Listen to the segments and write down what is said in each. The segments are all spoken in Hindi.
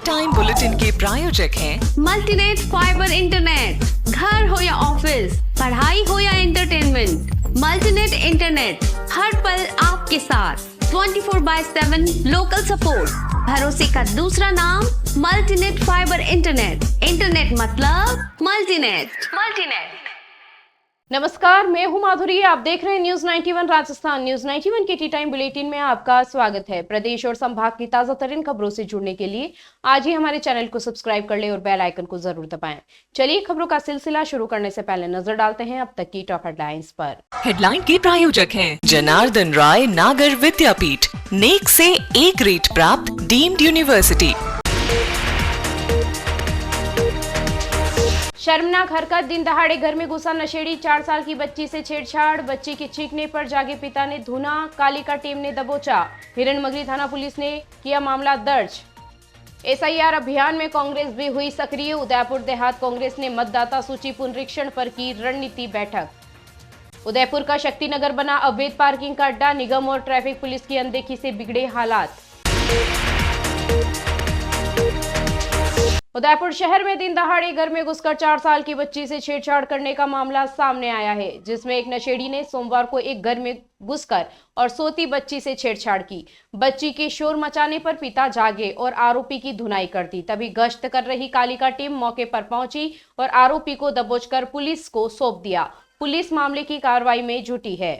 टाइम बुलेटिन के प्रायोजक हैं मल्टीनेट फाइबर इंटरनेट। घर हो या ऑफिस, पढ़ाई हो या एंटरटेनमेंट, मल्टीनेट इंटरनेट हर पल आपके साथ 24/7 लोकल सपोर्ट। भरोसे का दूसरा नाम मल्टीनेट फाइबर इंटरनेट। इंटरनेट मतलब मल्टीनेट। नमस्कार, मैं हूं माधुरी। आप देख रहे हैं न्यूज 91 राजस्थान। न्यूज 91 के टी टाइम बुलेटिन में आपका स्वागत है। प्रदेश और संभाग की ताजा तरीन खबरों से जुड़ने के लिए आज ही हमारे चैनल को सब्सक्राइब कर ले और बेल आइकन को जरूर दबाएं। चलिए खबरों का सिलसिला शुरू करने से पहले नजर डालते हैं अब तक की टॉप हेडलाइंस पर। हेडलाइन के प्रायोजक हैं जनार्दन राय नागर विद्यापीठ, नेक से एक रेट प्राप्त डीम्ड यूनिवर्सिटी। शर्मनाक हरकत, दिन दहाड़े घर में घुसा नशेड़ी, 4 साल की बच्ची से छेड़छाड़, बच्ची के चीखने पर जागे पिता ने धुना, कालिका टीम ने दबोचा। हिरणमगरी थाना पुलिस ने किया मामला दर्ज। एसआईआर अभियान में कांग्रेस भी हुई सक्रिय, उदयपुर देहात कांग्रेस ने मतदाता सूची पुनरीक्षण पर की रणनीति बैठक। उदयपुर का शक्तिनगर बना अवैध पार्किंग का अड्डा, निगम और ट्रैफिक पुलिस की अनदेखी से बिगड़े हालात। उदयपुर शहर में दिन दहाड़े घर में घुसकर 4 साल की बच्ची से छेड़छाड़ करने का मामला सामने आया है, जिसमें एक नशेड़ी ने सोमवार को एक घर में घुसकर और सोती बच्ची से छेड़छाड़ की। बच्ची के शोर मचाने पर पिता जागे और आरोपी की धुनाई कर दी। तभी गश्त कर रही कालिका टीम मौके पर पहुंची और आरोपी को दबोचकर पुलिस को सौंप दिया। पुलिस मामले की कार्रवाई में जुटी है।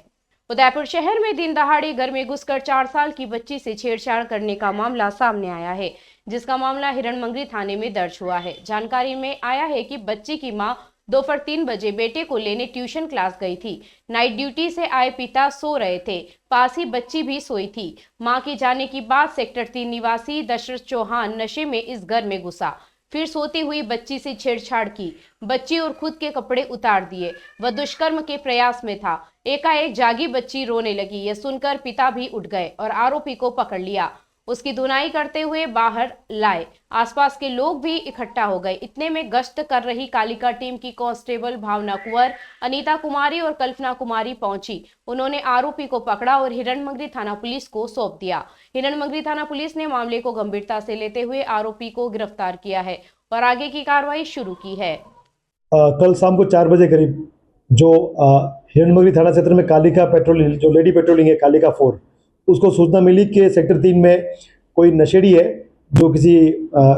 उदयपुर शहर में दिन दहाड़े घर में घुसकर 4 साल की बच्ची से छेड़छाड़ करने का मामला सामने आया है, जिसका मामला हिरणमंगरी थाने में दर्ज हुआ है। जानकारी में आया है कि बच्ची की मां दोपहर 3 बजे बेटे को लेने ट्यूशन क्लास गई थी। नाइट ड्यूटी से आए पिता सो रहे थे, पास ही बच्ची भी सोई थी। मां के जाने की बाद सेक्टर 3 निवासी दशरथ चौहान नशे में इस घर में घुसा, फिर सोती हुई बच्ची से छेड़छाड़ की। बच्ची और खुद के कपड़े उतार दिए। वह दुष्कर्म के प्रयास में था। एकाएक जागी बच्ची रोने लगी। यह सुनकर पिता भी उठ गए और आरोपी को पकड़ लिया। उसकी धुनाई करते हुए बाहर लाए। आसपास के लोग भी इकट्ठा हो गए। इतने में गश्त कर रही कालिका टीम की कांस्टेबल भावना कुंवर, अनीता कुमारी और कल्पना कुमारी पहुंची। उन्होंने आरोपी को पकड़ा और हिरणमंगरी थाना पुलिस को सौंप दिया। हिरणमंगरी थाना पुलिस ने मामले को गंभीरता से लेते हुए आरोपी को गिरफ्तार किया है और आगे की कार्रवाई शुरू की है। कल शाम को 4 बजे करीब जो हिरणमंगरी थाना क्षेत्र में कालिका पेट्रोलिंग, जो लेडी पेट्रोलिंग है कालिका 4, उसको सूचना मिली कि सेक्टर 3 में कोई नशेड़ी है जो किसी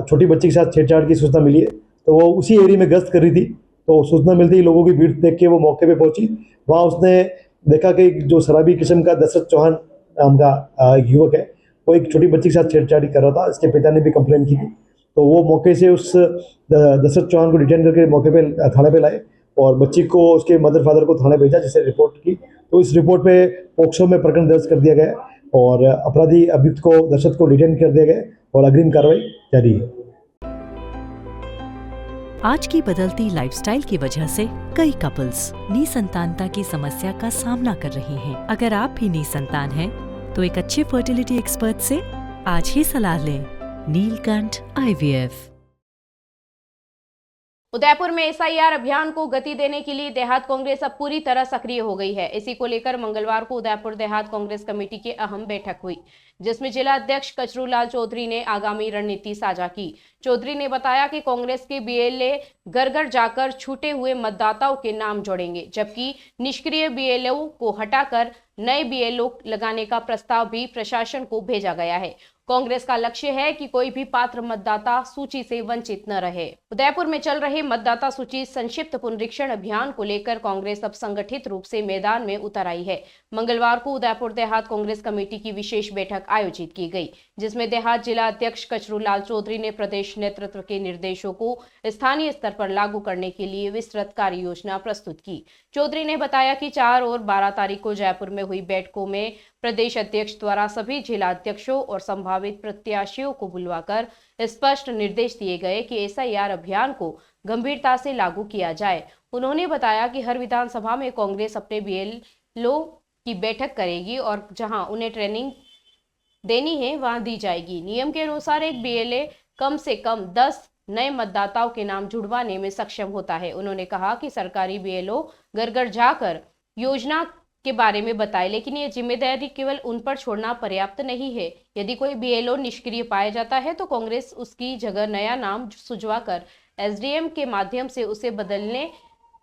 छोटी बच्ची के साथ छेड़छाड़ की सूचना मिली है। तो वो उसी एरिया में गश्त कर रही थी। तो सूचना मिलती ही लोगों की भीड़ देख के वो मौके पे पहुंची। वहाँ उसने देखा कि जो शराबी किस्म का दशरथ चौहान नाम का युवक है, वो एक छोटी बच्ची के साथ छेड़छाड़ी कर रहा था। इसके पिता ने भी कंप्लेन की थी। तो वो मौके से उस दशरथ चौहान को डिटेन करके मौके पे थाने पे लाए और बच्ची को उसके मदर फादर को थाने भेजा, जिसे रिपोर्ट की। तो इस रिपोर्ट पे पोक्सो में प्रकरण दर्ज कर दिया गया और अपराधी अभियुक्त को दशरथ को डिटेन कर दिया गया और अग्रिम कार्रवाई जारी है। आज की बदलती लाइफस्टाइल की वजह से कई कपल्स निसंतानता की समस्या का सामना कर रहे हैं। अगर आप भी निसंतान हैं, तो एक अच्छे फर्टिलिटी एक्सपर्ट से आज ही सलाह लें। नीलकंठ IVF। उदयपुर में एसआईआर अभियान को गति देने के लिए देहात कांग्रेस अब पूरी तरह सक्रिय हो गई है। इसी को लेकर मंगलवार को उदयपुर देहात कांग्रेस कमेटी की अहम बैठक हुई, जिसमें जिला अध्यक्ष कचरूलाल चौधरी ने आगामी रणनीति साझा की। चौधरी ने बताया कि कांग्रेस के बीएलए घर घर जाकर छूटे हुए मतदाताओं के नाम जोड़ेंगे, जबकि निष्क्रिय बीएलओ को हटाकर नए बीएलओ लगाने का प्रस्ताव भी प्रशासन को भेजा गया है। कांग्रेस का लक्ष्य है कि कोई भी पात्र मतदाता सूची से वंचित न रहे। उदयपुर में चल रहे मतदाता सूची संक्षिप्त पुनरीक्षण अभियान को लेकर कांग्रेस अब संगठित रूप से मैदान में उतर आई है। मंगलवार को उदयपुर देहात कांग्रेस कमेटी की विशेष बैठक आयोजित की गई, जिसमें देहात जिला अध्यक्ष कचरूलाल चौधरी ने प्रदेश नेतृत्व के निर्देशों को स्थानीय स्तर पर लागू करने के लिए विस्तृत कार्य योजना प्रस्तुत की। चौधरी ने बताया कि 4 और 12 तारीख को जयपुर में हुई बैठकों में प्रदेश अध्यक्ष द्वारा सभी जिला अध्यक्षों और संभावित प्रत्याशियों को बुलवाकर स्पष्ट निर्देश दिए गए कि एसआईआर अभियान को गंभीरता से लागू किया जाए। उन्होंने बताया कि हर विधानसभा में कांग्रेस अपने बीएलओ की बैठक करेगी और जहां उन्हें ट्रेनिंग देनी है वहां दी जाएगी। नियम के अनुसार एक बीएलए कम से कम 10 नए मतदाताओं के नाम जुड़वाने में सक्षम होता है। उन्होंने कहा कि सरकारी बीएलओ घर घर जाकर योजना के बारे में बताए, लेकिन ये जिम्मेदारी केवल उन पर छोड़ना पर्याप्त नहीं है। यदि कोई बीएलओ निष्क्रिय पाया जाता है तो कांग्रेस उसकी जगह नया नाम सुझवाकर एसडीएम के माध्यम से उसे बदलने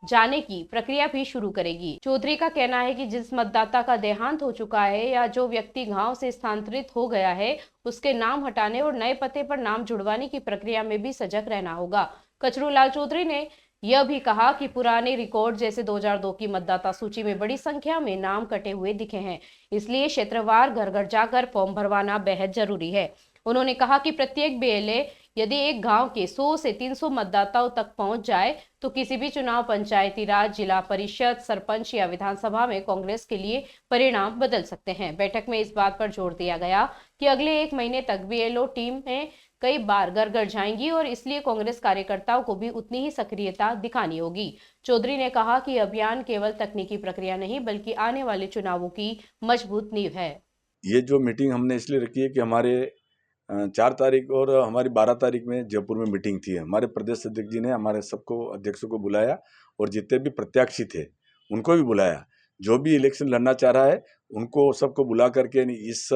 जाने की प्रक्रिया भी शुरू करेगी। चौधरी का कहना है कि जिस मतदाता का देहांत हो चुका है या जो व्यक्ति गांव से स्थानांतरित हो गया है, उसके नाम हटाने और नए पते पर नाम जुड़वाने की प्रक्रिया में भी सजग रहना होगा। कचरूलाल चौधरी ने यह भी कहा कि पुराने रिकॉर्ड जैसे 2002 की मतदाता सूची में बड़ी संख्या में नाम कटे हुए दिखे हैं, इसलिए क्षेत्रवार घर घर जाकर फॉर्म भरवाना बेहद जरूरी है। उन्होंने कहा कि प्रत्येक बीएलए यदि एक गांव के 100 से 300 मतदाताओं तक पहुंच जाए तो किसी भी चुनाव, पंचायती राज, जिला परिषद, सरपंच या विधानसभा में कांग्रेस के लिए परिणाम बदल सकते हैं। बैठक में इस बात पर जोर दिया गया कि अगले 1 महीने तक बीएलओ टीम में कई बार घर घर जाएंगी और इसलिए कांग्रेस कार्यकर्ताओं को भी उतनी ही सक्रियता दिखानी होगी। चौधरी ने कहा कि अभियान केवल तकनीकी प्रक्रिया नहीं बल्कि आने वाले चुनावों की मजबूत नींव है। ये जो मीटिंग हमने इसलिए रखी है कि हमारे 4 तारीख और हमारी 12 तारीख में जयपुर में मीटिंग थी। हमारे प्रदेश अध्यक्ष जी ने हमारे सबको अध्यक्षों को बुलाया और जितने भी प्रत्याशी थे उनको भी बुलाया। जो भी इलेक्शन लड़ना चाह रहा है उनको सबको बुला करके इस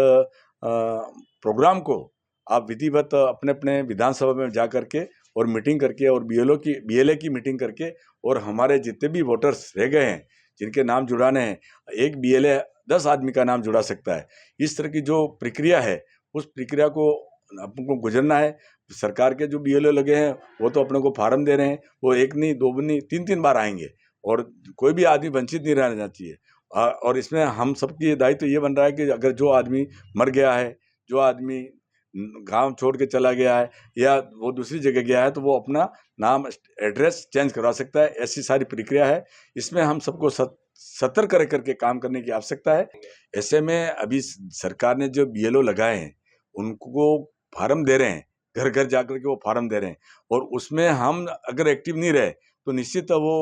प्रोग्राम को आप विधिवत अपने अपने विधानसभा में जा करके और मीटिंग करके और बीएलए की मीटिंग करके और हमारे जितने भी वोटर्स रह गए हैं जिनके नाम जुड़ाने हैं, एक बीएलए 10 आदमी का नाम जुड़ा सकता है। इस तरह की जो प्रक्रिया है उस प्रक्रिया को आपको गुजरना है। सरकार के जो बीएलओ लगे हैं वो तो अपने को फार्म दे रहे हैं, वो 1 नहीं 2 नहीं 3 बार आएंगे और कोई भी आदमी वंचित नहीं रहना चाहिए। और इसमें हम सबकी दायित्व ये बन रहा है कि अगर जो आदमी मर गया है, जो आदमी गांव छोड़ के चला गया है या वो दूसरी जगह गया है तो वो अपना नाम एड्रेस चेंज करवा सकता है। ऐसी सारी प्रक्रिया है। इसमें हम सबको सतर्क रह करके काम करने की आवश्यकता है। ऐसे में अभी सरकार ने जो बीएलओ लगाए हैं उनको फार्म दे रहे हैं, घर घर जाकर के वो फार्म दे रहे हैं और उसमें हम अगर एक्टिव नहीं रहे तो निश्चित वो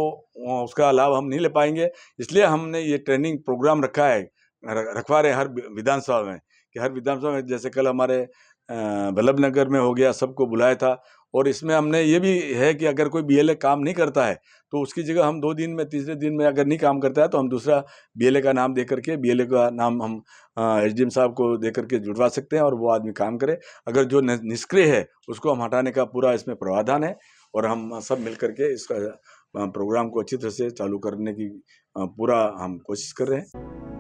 उसका लाभ हम नहीं ले पाएंगे। इसलिए हमने ये ट्रेनिंग प्रोग्राम रखवा रहे हर विधानसभा में कि हर विधानसभा में, जैसे कल हमारे बल्लभ नगर में हो गया, सबको बुलाया था। और इसमें हमने ये भी है कि अगर कोई बीएलए काम नहीं करता है तो उसकी जगह हम 2 दिन में, तीसरे दिन में अगर नहीं काम करता है तो हम दूसरा बीएलए का नाम दे करके, बीएलए का नाम हम एसडीएम साहब को दे करके जुड़वा सकते हैं और वो आदमी काम करे। अगर जो निष्क्रिय है उसको हम हटाने का पूरा इसमें प्रावधान है और हम सब मिल करके इसका प्रोग्राम को अच्छी तरह से चालू करने की पूरा हम कोशिश कर रहे हैं।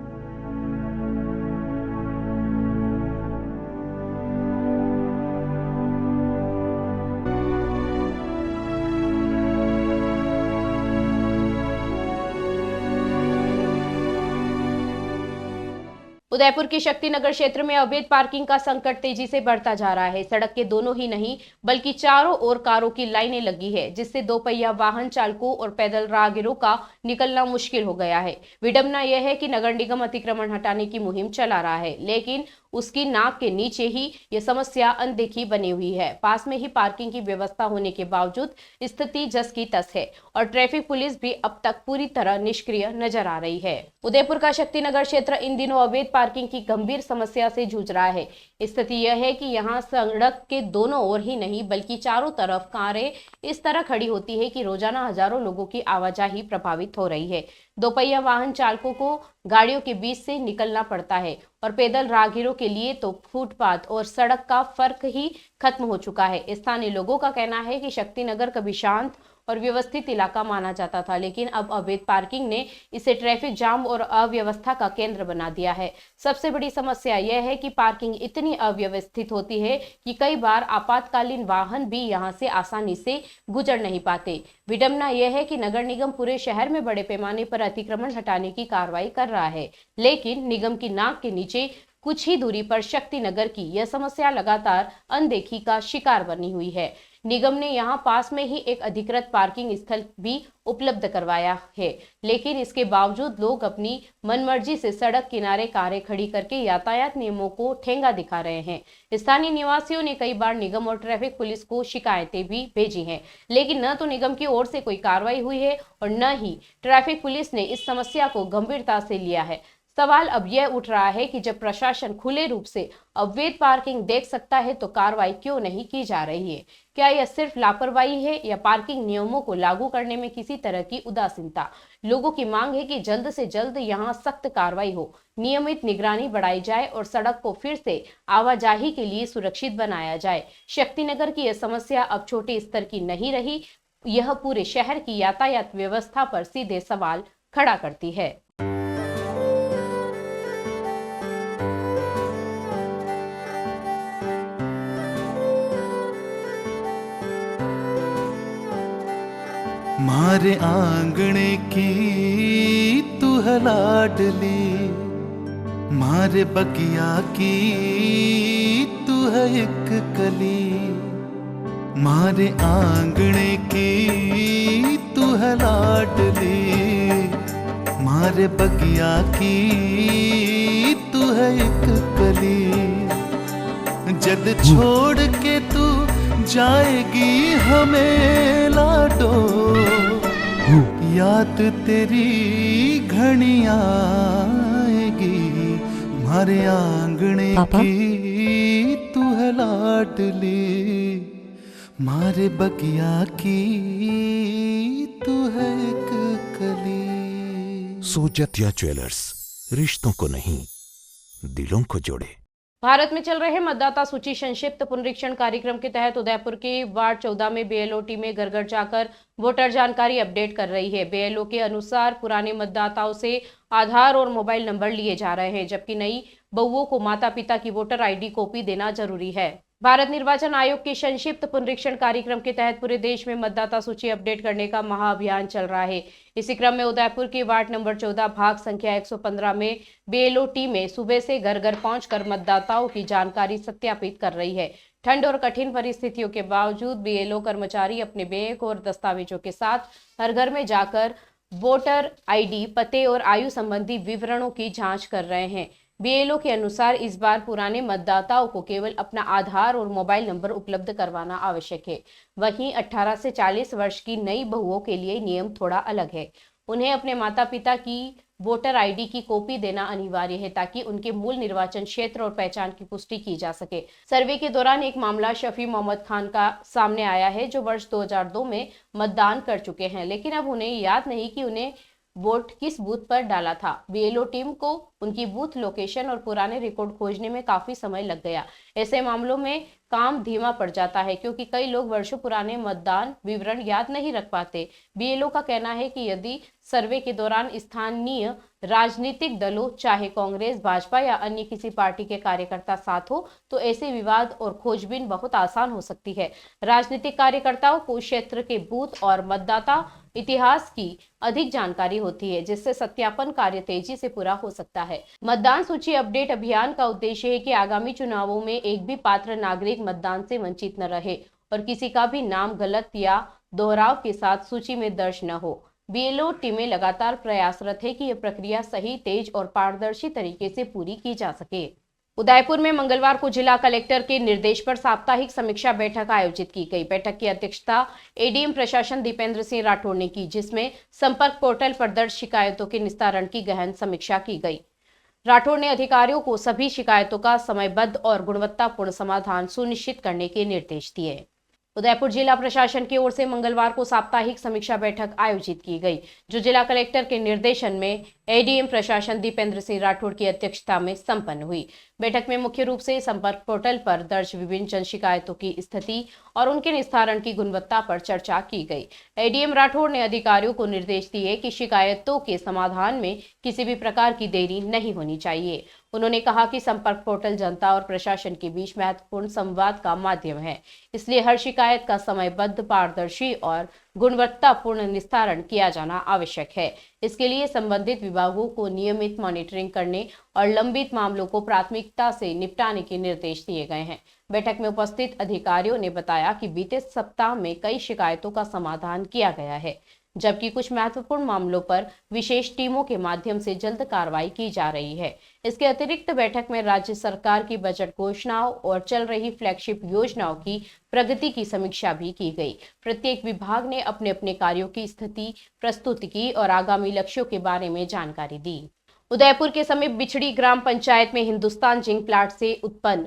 उदयपुर के शक्तिनगर क्षेत्र में अवैध पार्किंग का संकट तेजी से बढ़ता जा रहा है। सड़क के दोनों ही नहीं बल्कि चारों ओर कारों की लाइनें लगी है, जिससे 2 पहिया वाहन चालकों और पैदल राहगीरों का निकलना मुश्किल हो गया है। विडंबना यह है कि नगर निगम अतिक्रमण हटाने की मुहिम चला रहा है, लेकिन उसकी नाक के नीचे ही यह समस्या अनदेखी बनी हुई है। पास में ही पार्किंग की व्यवस्था होने के बावजूद स्थिति जस की तस है और ट्रैफिक पुलिस भी अब तक पूरी तरह निष्क्रिय नजर आ रही है। उदयपुर का शक्तिनगर क्षेत्र इन दिनों अवैध पार्किंग की गंभीर समस्या से जूझ रहा है। स्थिति यह है कि यहाँ सड़क के दोनों ओर ही नहीं बल्कि चारों तरफ कारें इस तरह खड़ी होती है कि रोजाना हजारों लोगों की आवाजाही प्रभावित हो रही है। 2 पहिया वाहन चालकों को गाड़ियों के बीच से निकलना पड़ता है और पैदल राहगीरों के लिए तो फुटपाथ और सड़क का फर्क ही खत्म हो चुका है। स्थानीय लोगों का कहना है कि शक्तिनगर कभी शांत और व्यवस्थित इलाका माना जाता था, लेकिन अब अवैध पार्किंग ने इसे ट्रैफिक जाम और अव्यवस्था का केंद्र बना दिया है। सबसे बड़ी समस्या यह है कि पार्किंग इतनी अव्यवस्थित होती है कि कई बार आपातकालीन वाहन भी यहां से आसानी से गुजर नहीं पाते। विडंबना यह है कि नगर निगम पूरे शहर में बड़े पैमाने पर अतिक्रमण हटाने की कार्रवाई कर रहा है, लेकिन निगम की नाक के नीचे कुछ ही दूरी पर शक्तिनगर की यह समस्या लगातार अनदेखी का शिकार बनी हुई है। निगम ने यहां पास में ही एक अधिकृत पार्किंग स्थल भी उपलब्ध करवाया है, लेकिन इसके बावजूद लोग अपनी मनमर्जी से सड़क किनारे कारें खड़ी करके यातायात नियमों को ठेंगा दिखा रहे हैं। स्थानीय निवासियों ने कई बार निगम और ट्रैफिक पुलिस को शिकायतें भी भेजी हैं, लेकिन न तो निगम की ओर से कोई कार्रवाई हुई है और न ही ट्रैफिक पुलिस ने इस समस्या को गंभीरता से लिया है। सवाल अब यह उठ रहा है कि जब प्रशासन खुले रूप से अवैध पार्किंग देख सकता है तो कार्रवाई क्यों नहीं की जा रही है? क्या यह सिर्फ लापरवाही है या पार्किंग नियमों को लागू करने में किसी तरह की उदासीनता? लोगों की मांग है कि जल्द से जल्द यहां सख्त कार्रवाई हो, नियमित निगरानी बढ़ाई जाए और सड़क को फिर से आवाजाही के लिए सुरक्षित बनाया जाए। शक्तिनगर की यह समस्या अब छोटे स्तर की नहीं रही, यह पूरे शहर की यातायात व्यवस्था पर सीधे सवाल खड़ा करती है। मारे आंगणे की तू है लाडली, मारे बगिया की तू है एक कली। मारे आंगणे की तू है लाडली, मारे बगिया की तू है एक कली। जद छोड़ के तू जाएगी हमें लाडो, याद तेरी घनी आएगी। मारे आंगणे की तू है लाडली, मारे बगिया की तू है एक कली। सोजतिया ज्वेलर्स, रिश्तों को नहीं दिलों को जोड़े। भारत में चल रहे मतदाता सूची संक्षिप्त पुनरीक्षण कार्यक्रम के तहत उदयपुर के वार्ड 14 में बीएलओ टीमें घर घर जाकर वोटर जानकारी अपडेट कर रही है। बीएलओ के अनुसार पुराने मतदाताओं से आधार और मोबाइल नंबर लिए जा रहे हैं, जबकि नई बहुओं को माता पिता की वोटर आईडी कॉपी देना जरूरी है। भारत निर्वाचन आयोग के संक्षिप्त पुनरीक्षण कार्यक्रम के तहत पूरे देश में मतदाता सूची अपडेट करने का महाअभियान चल रहा है। इसी क्रम में उदयपुर के वार्ड नंबर 14 भाग संख्या 115 में बीएलओ टीमें सुबह से घर घर पहुंचकर मतदाताओं की जानकारी सत्यापित कर रही है। ठंड और कठिन परिस्थितियों के बावजूद बीएलओ कर्मचारी अपने बैग और दस्तावेजों के साथ हर घर में जाकर वोटर आईडी, पते और आयु संबंधी विवरणों की जांच कर रहे हैं। बीएलओ के अनुसार इस बार पुराने मतदाताओं को केवल अपना आधार और मोबाइल नंबर उपलब्ध करवाना आवश्यक है। वहीं 18 से 40 वर्ष की नई बहुओं के लिए नियम थोड़ा अलग है। उन्हें अपने माता पिता की वोटर आईडी की कॉपी देना अनिवार्य है ताकि उनके मूल निर्वाचन क्षेत्र और पहचान की पुष्टि की जा सके। सर्वे के दौरान एक मामला शफी मोहम्मद खान का सामने आया है, जो वर्ष 2002 में मतदान कर चुके हैं, लेकिन अब उन्हें याद नहीं कि उन्हें वोट किस बूथ पर डाला था। बीएलओ टीम को उनकी बूथ लोकेशन और पुराने रिकॉर्ड खोजने में काफी समय लग गया। ऐसे मामलों में काम धीमा पड़ जाता है क्योंकि कई लोग वर्षों पुराने मतदान विवरण याद नहीं रख पाते। बीएलओ का कहना है कि यदि सर्वे के दौरान स्थानीय राजनीतिक दलों, चाहे कांग्रेस, भाजपा या अन्य किसी पार्टी के कार्यकर्ता साथ हो, तो ऐसे विवाद और खोजबीन बहुत आसान हो सकती है। राजनीतिक कार्यकर्ताओं को क्षेत्र के बूथ और मतदाता इतिहास की अधिक जानकारी होती है, जिससे सत्यापन कार्य तेजी से पूरा हो सकता है। मतदान सूची अपडेट अभियान का उद्देश्य है कि आगामी चुनावों में एक भी पात्र नागरिक मतदान से वंचित न रहे और किसी का भी नाम गलत या दोहराव के साथ सूची में दर्ज न हो। बीएलओ टीमें लगातार प्रयासरत है कि यह प्रक्रिया सही, तेज और पारदर्शी तरीके से पूरी की जा सके। उदयपुर में मंगलवार को जिला कलेक्टर के निर्देश पर साप्ताहिक समीक्षा बैठक आयोजित की गई। बैठक की अध्यक्षता एडीएम प्रशासन दीपेंद्र सिंह राठौड़ ने की, जिसमें संपर्क पोर्टल पर दर्ज शिकायतों के निस्तारण की गहन समीक्षा की गई। राठौड़ ने अधिकारियों को सभी शिकायतों का समयबद्ध और गुणवत्तापूर्ण समाधान सुनिश्चित करने के निर्देश दिए। उदयपुर जिला प्रशासन की ओर से मंगलवार को साप्ताहिक समीक्षा बैठक आयोजित की गई, जो जिला कलेक्टर के निर्देशन में एडीएम प्रशासन दीपेंद्र सिंह राठौड़ की अध्यक्षता में संपन्न हुई। बैठक में मुख्य रूप से संपर्क पोर्टल पर दर्ज विभिन्न जन शिकायतों की स्थिति और उनके निस्तारण की गुणवत्ता पर चर्चा की गई। एडीएम राठौड़ ने अधिकारियों को निर्देश दिए कि शिकायतों के समाधान में किसी भी प्रकार की देरी नहीं होनी चाहिए। उन्होंने कहा कि संपर्क पोर्टल जनता और प्रशासन के बीच महत्वपूर्ण संवाद का माध्यम है, इसलिए हर शिकायत का समयबद्ध, पारदर्शी और गुणवत्तापूर्ण निस्तारण किया जाना आवश्यक है। इसके लिए संबंधित विभागों को नियमित मॉनिटरिंग करने और लंबित मामलों को प्राथमिकता से निपटाने के निर्देश दिए गए हैं। बैठक में उपस्थित अधिकारियों ने बताया कि बीते सप्ताह में कई शिकायतों का समाधान किया गया है, जबकि कुछ महत्वपूर्ण मामलों पर विशेष टीमों के माध्यम से जल्द कार्रवाई की जा रही है। इसके अतिरिक्त बैठक में राज्य सरकार की बजट घोषणाओं और चल रही फ्लैगशिप योजनाओं की प्रगति की समीक्षा भी की गई। प्रत्येक विभाग ने अपने अपने कार्यों की स्थिति प्रस्तुत की और आगामी लक्ष्यों के बारे में जानकारी दी। उदयपुर के समीप बिछड़ी ग्राम पंचायत में हिंदुस्तान जिंक प्लांट से उत्पन्न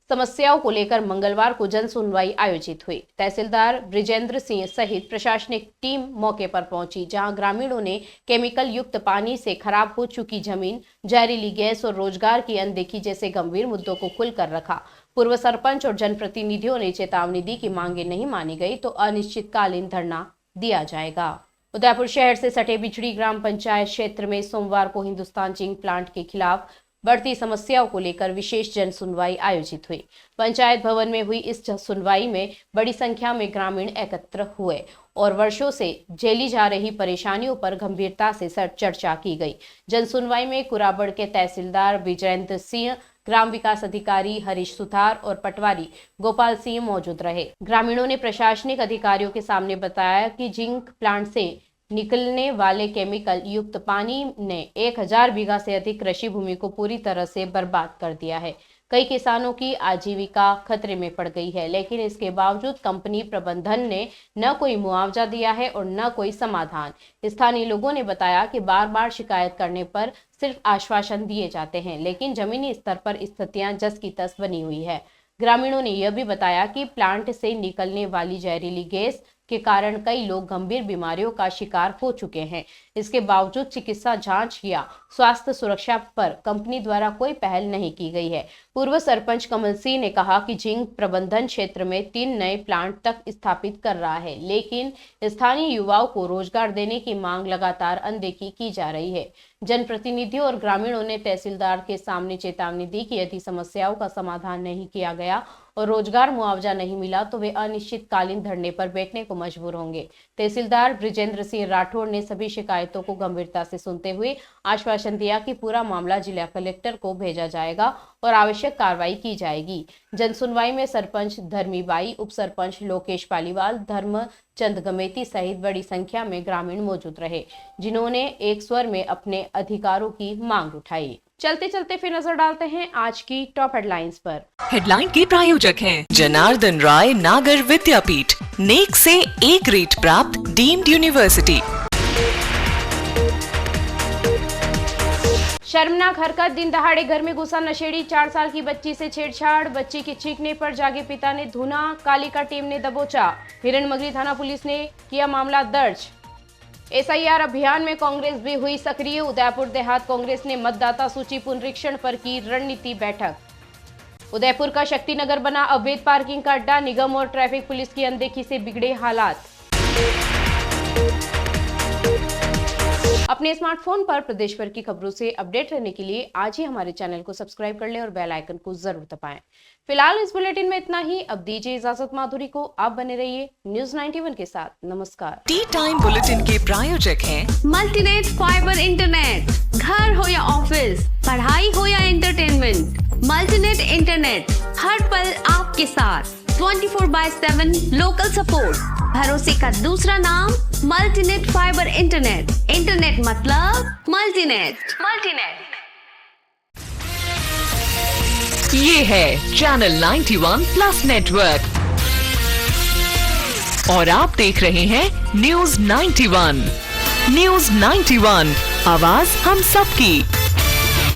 समस्याओं को लेकर मंगलवार को जन सुनवाई आयोजित हुई। तहसीलदार ब्रिजेंद्र सिंह सहित प्रशासनिक टीम मौके पर पहुंची, जहां ग्रामीणों ने केमिकल युक्त पानी से खराब हो चुकी जमीन, जहरीली गैस और रोजगार की अनदेखी जैसे गंभीर मुद्दों को खुलकर रखा। पूर्व सरपंच और जनप्रतिनिधियों ने चेतावनी दी कि मांगे नहीं मानी गई तो अनिश्चितकालीन धरना दिया जाएगा। उदयपुर शहर से सटे बिछड़ी ग्राम पंचायत क्षेत्र में सोमवार को हिंदुस्तान जिंक प्लांट के खिलाफ बढ़ती समस्याओं को लेकर विशेष जन सुनवाई आयोजित हुई। पंचायत भवन में हुई इस सुनवाई में बड़ी संख्या में ग्रामीण एकत्र हुए और वर्षों से झेली जा रही परेशानियों पर गंभीरता से चर्चा की गई। जन सुनवाई में कुराबड़ के तहसीलदार विजेंद्र सिंह, ग्राम विकास अधिकारी हरीश सुथार और पटवारी गोपाल सिंह मौजूद रहे। ग्रामीणों ने प्रशासनिक अधिकारियों के सामने बताया कि जिंक प्लांट से निकलने वाले केमिकल युक्त पानी ने 1000 बीघा से अधिक कृषि भूमि को पूरी तरह से बर्बाद कर दिया है। कई किसानों की आजीविका खतरे में पड़ गई है, लेकिन इसके बावजूद कंपनी प्रबंधन ने न कोई मुआवजा दिया है और न कोई समाधान। स्थानीय लोगों ने बताया कि बार बार शिकायत करने पर सिर्फ आश्वासन दिए जाते हैं, लेकिन जमीनी स्तर पर स्थितियां जस की तस बनी हुई है। ग्रामीणों ने यह भी बताया कि प्लांट से निकलने वाली जहरीली गैस के कारण कई लोग गंभीर बीमारियों का शिकार हो चुके हैं। इसके बावजूद चिकित्सा जांच या स्वास्थ्य सुरक्षा पर कंपनी द्वारा कोई पहल नहीं की गई है। पूर्व सरपंच कमल सिंह ने कहा कि जिंक प्रबंधन क्षेत्र में 3 नए प्लांट तक स्थापित कर रहा है, लेकिन स्थानीय युवाओं को रोजगार देने की मांग लगातार अनदेखी की जा रही है। जनप्रतिनिधियों और ग्रामीणों ने तहसीलदार के सामने चेतावनी दी कि यदि समस्याओं का समाधान नहीं किया गया और रोजगार मुआवजा नहीं मिला तो वे अनिश्चितकालीन धरने पर बैठने को मजबूर होंगे। तहसीलदार ब्रिजेंद्र सिंह राठौड़ ने सभी शिकायतों को गंभीरता से सुनते हुए आश्वासन दिया कि पूरा मामला जिला कलेक्टर को भेजा जाएगा और आवश्यक कार्रवाई की जाएगी। जनसुनवाई में सरपंच धर्मीबाई, उप सरपंच लोकेश पालीवाल, धर्मचंद गमेती सहित बड़ी संख्या में ग्रामीण मौजूद रहे, जिन्होंने एक स्वर में अपने अधिकारों की मांग उठाई। चलते चलते फिर नजर डालते हैं आज की टॉप हेडलाइंस पर। हेडलाइन के प्रायोजक हैं जनार्दन राय नागर विद्यापीठ, नेक से ए ग्रेड प्राप्त डीम्ड यूनिवर्सिटी। शर्मनाक हरकत, दिन दहाड़े घर में घुसा नशेड़ी, 4 साल की बच्ची से छेड़छाड़, बच्ची के चीखने पर जागे पिता ने धुना, कालिका टीम ने दबोचा। हिरणमगरी थाना पुलिस ने किया मामला दर्ज। SIR अभियान में कांग्रेस भी हुई सक्रिय, उदयपुर देहात कांग्रेस ने मतदाता सूची पुनरीक्षण पर की रणनीति बैठक। उदयपुर का शक्तिनगर बना अवैध पार्किंग का अड्डा, निगम और ट्रैफिक पुलिस की अनदेखी से बिगड़े हालात। अपने स्मार्टफोन पर प्रदेश भर की खबरों से अपडेट रहने के लिए आज ही हमारे चैनल को सब्सक्राइब कर लें और बेल आइकन को जरूर दबाएं। फिलहाल इस बुलेटिन में इतना ही। अब दीजिए इजाजत माधुरी को, आप बने रहिए न्यूज 91 के साथ। नमस्कार। टी टाइम बुलेटिन के प्रायोजक हैं मल्टीनेट फाइबर इंटरनेट। घर हो या ऑफिस, पढ़ाई हो या एंटरटेनमेंट, मल्टीनेट इंटरनेट हर पल आपके साथ। 24/7 लोकल सपोर्ट, भरोसे का दूसरा नाम मल्टीनेट फाइबर इंटरनेट। इंटरनेट मतलब मल्टीनेट। ये है चैनल 91 प्लस नेटवर्क और आप देख रहे हैं न्यूज 91। न्यूज 91, आवाज हम सबकी।